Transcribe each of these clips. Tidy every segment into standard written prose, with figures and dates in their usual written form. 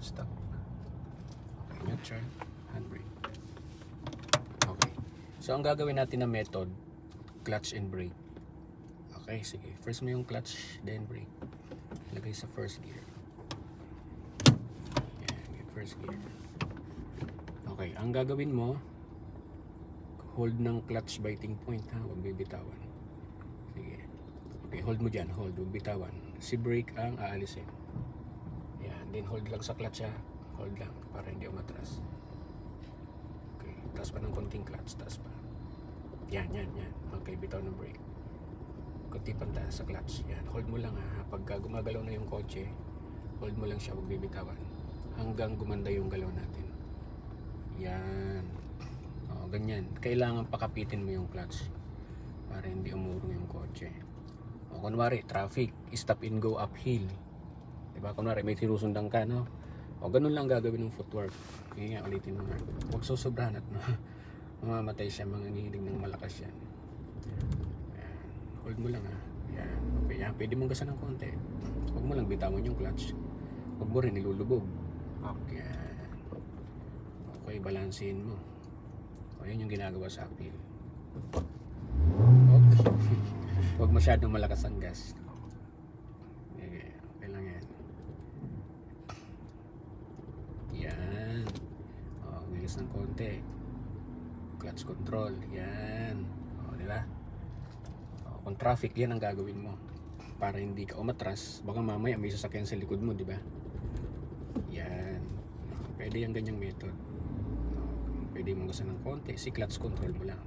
Stop. Okay, neutral. Handbrake. Okay. So, ang gagawin natin na method, clutch and brake. Okay, sige. First mo yung clutch, then brake. Lagay sa first gear. Yan, first gear. Okay, ang gagawin mo, hold ng clutch biting point ha, huwag bibitawan. Sige. Okay, hold mo dyan, hold, huwag bitawan. Si brake ang aalisin. Yan, then hold lang sa clutch ha. Hold lang, para hindi umatras. Okay, taas pa ng konting clutch, taas pa. Yan. Okay, bitaw ng brake. Kunti pantaas sa clutch. Yan, hold mo lang ha. Pagka gumagalaw na yung kotse, hold mo lang siya, huwag bibitawan. Hanggang gumanda yung galaw natin. Yan. O, ganyan. Kailangan pakapitin mo yung clutch para hindi umurong yung kotse. O, kunwari, traffic, stop and go uphill. Diba? Kunwari, may sinusundan ka, no? O, ganun lang gagawin ng footwork. Kaya nga, ulitin mo nga. Huwag susobrahan at mamamatay siya, manginginig ng malakas yan. Yan. Hold mo lang, ha. Yan. Okay, yan. Pwede mong gasan ng konti. Huwag mo lang bitawan yung clutch. Huwag mo rin nilulubog. Okay. Okay, balansin mo. O, yun yung ginagawa sa uphill. Okay. Huwag masyadong malakas ang gas. Okay lang yan. Yan. O, bilis ng konti. Clutch control. Yan. O, diba? O, kung traffic, yan ang gagawin mo. Para hindi ka umatras. Baka mamaya may sasakyan sa likod mo, diba? Yan. Pwede yung ganyang method. Pwede mong gasan ng konti, si clutch control mo lang.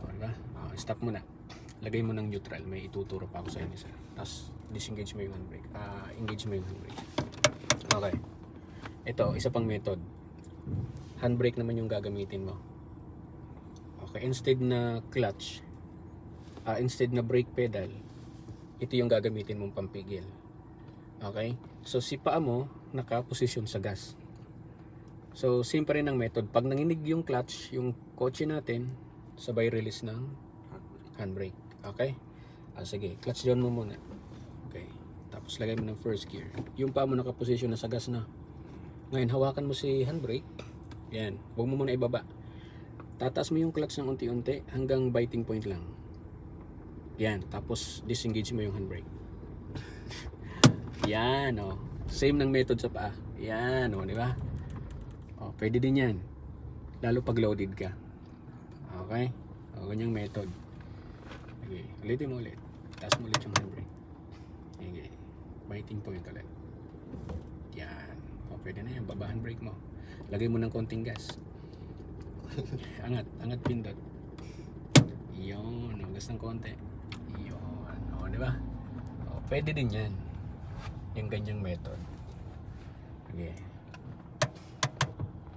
O, diba? O, stop mo na. Lagay mo ng neutral, may ituturo pa ako sa inyo. Tapos disengage mo yung handbrake. Engage mo yung handbrake. Okay. Ito, isa pang method. Handbrake naman yung gagamitin mo. Okay, instead na clutch, instead na brake pedal, ito yung gagamitin mong pampigil. Okay? So si paa mo nakaposisyon sa gas. So, simple rin ang method. Pag nanginig yung clutch, yung kotse natin, sabay release ng handbrake. Okay? Sige, clutch down mo muna. Okay. Tapos lagay mo ng first gear. Yung paa mo nakaposisyon na sa gas na. Ngayon, hawakan mo si handbrake. Yan. Huwag mo muna ibaba. Tataas mo yung clutch ng unti-unti hanggang biting point lang. Yan. Tapos, disengage mo yung handbrake. Yan, o. Same ng method sa paa. Yan, o. Di ba? O, pwede din yan. Lalo pag loaded ka. Okay? O, ganyang method. Okay. Ulitin mo ulit. Taas mo ulit yung handbrake. Okay. Biting point ulit. Yan. O, pwede na yan. Baba handbrake mo. Lagay mo ng konting gas. Angat. Angat pindot. Yun. O, gas ng konti. Yun. O, di ba? O, pwede din yan. Yung ganyang method. Okay.